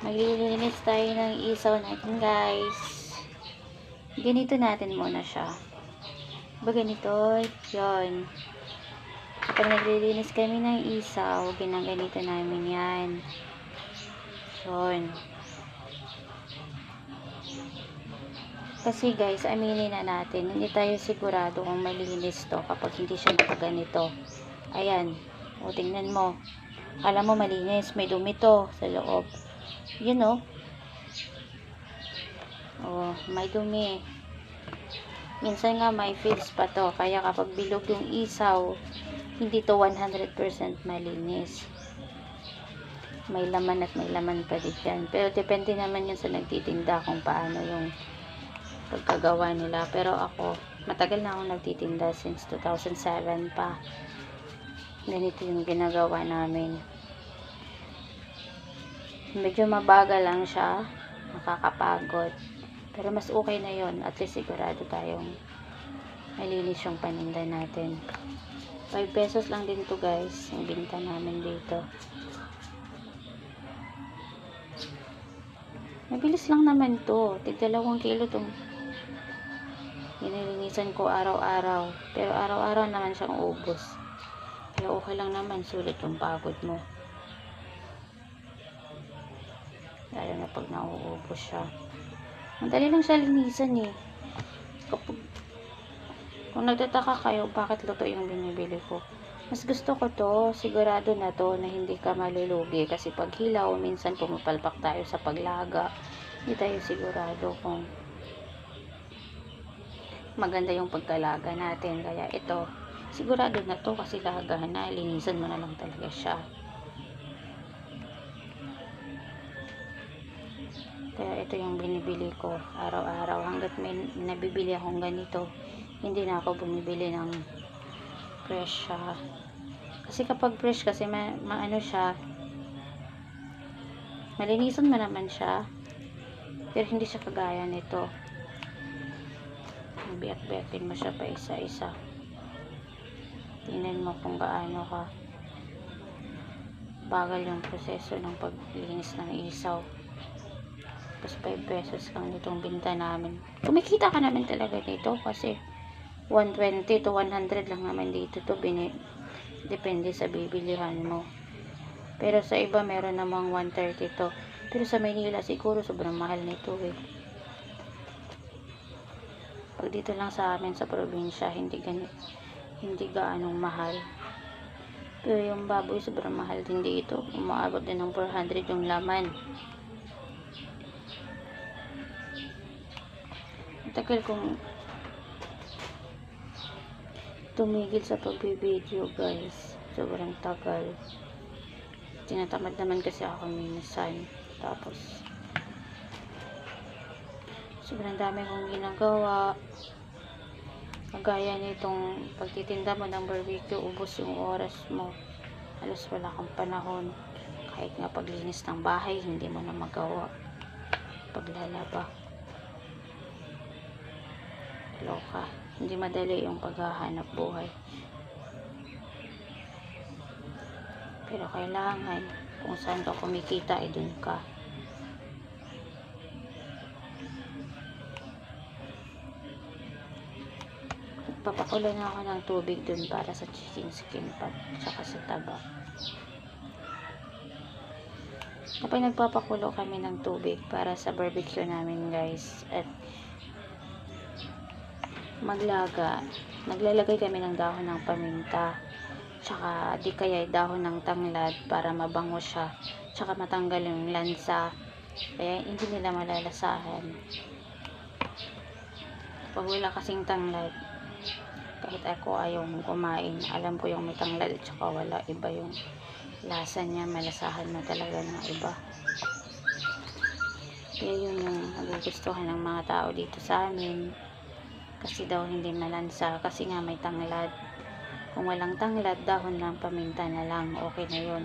Maglilinis tayo ng isaw natin, guys. Ganito natin muna siya. Ba ganito? Yun. Kapag naglilinis kami ng isaw, ginaganito namin yan. Yun. Kasi guys, aminin na natin, hindi tayo sigurado kung malinis to kapag hindi siya nakaganito. Ayan. O, tingnan mo. Alam mo malinis, may dumi to sa loob. Yun o. Oh, may dumi. Minsan nga may feels pa to. Kaya kapag bilog yung isaw, hindi to 100% malinis. May laman at may laman pa din yan. Pero depende naman yun sa nagtitinda kung paano yung pagkagawa nila. Pero ako, matagal na akong nagtitinda since 2007 pa. Ganito yung ginagawa namin. Medyo mabagal lang siya, nakakapagod, pero mas okay na yon. At least sigurado tayong malinis yung paninda natin. 5 pesos lang din to guys, yung binta namin dito. Mabilis lang naman to, tig 2 kilo tong nililinisan ko araw-araw, pero araw-araw naman siyang ubos. Kaya okay lang naman, sulit yung pagod mo. Lalo na pag nauubos siya. Madali lang siya linisan eh. Kung nagtataka kayo bakit luto yung binibili ko, mas gusto ko to, sigurado na to na hindi ka malulugi. Kasi pag hilaw, minsan pumapalpak tayo sa paglaga. Hindi tayo sigurado kung maganda yung pagkalaga natin. Kaya ito, sigurado na to kasi laga na, linisan mo na lang talaga siya. Kaya ito yung binibili ko araw-araw. Hanggat may nabibili akong ganito, hindi na ako bumibili ng fresh siya. Kasi kapag fresh kasi maano siya, malinisan mo naman siya, pero hindi siya kagaya nito. Biyak-biyakin mo siya pa isa-isa. Tingnan mo kung gaano ka bagal yung proseso ng paglinis ng isaw. Tapos 5 pesos lang nitong binta namin. Kumikita ka naman talaga dito kasi 120 to 100 lang naman dito to. Depende sa bibilihan mo. Pero sa iba meron namang 130 to. Pero sa Maynila siguro sobrang mahal nito eh. Pag dito lang sa amin sa probinsya, hindi gaanong mahal. Pero yung baboy sobrang mahal din dito. Umaabot din ng 400 yung laman. Tagal kong tumigil sa pagbibideo guys, sobrang tagal. Tinatamad naman kasi ako minsan, tapos sobrang dami kong ginagawa. Kagaya nitong pagtitinda mo ng barbecue, ubos yung oras mo, halos wala kang panahon. Kahit nga paglinis ng bahay, hindi mo na magawa. Paglalaba, loka, hindi madali yung paghahanap buhay. Pero kailangan, kung saan ka kumikita, dun ka. Papakulo na ako ng tubig dun para sa chicken skin pat, tsaka sa taba. Kapag nagpapakulo kami ng tubig para sa barbecue namin guys, at naglalagay kami ng dahon ng paminta, tsaka di kaya dahon ng tanglad para mabango siya, tsaka matanggal yung lansa, kaya hindi nila malalasahan. Pag wala kasing tanglad, kahit ako ayaw kumain, alam ko yung may tanglad at tsaka wala, iba yung lasa niya, malasahan mo talaga ng iba. Kaya yun yung nagugustuhan ng mga tao dito sa amin. Kasi daw hindi malansa, kasi nga may tanglad. Kung walang tanglad, dahon ng paminta na lang, okay na yun.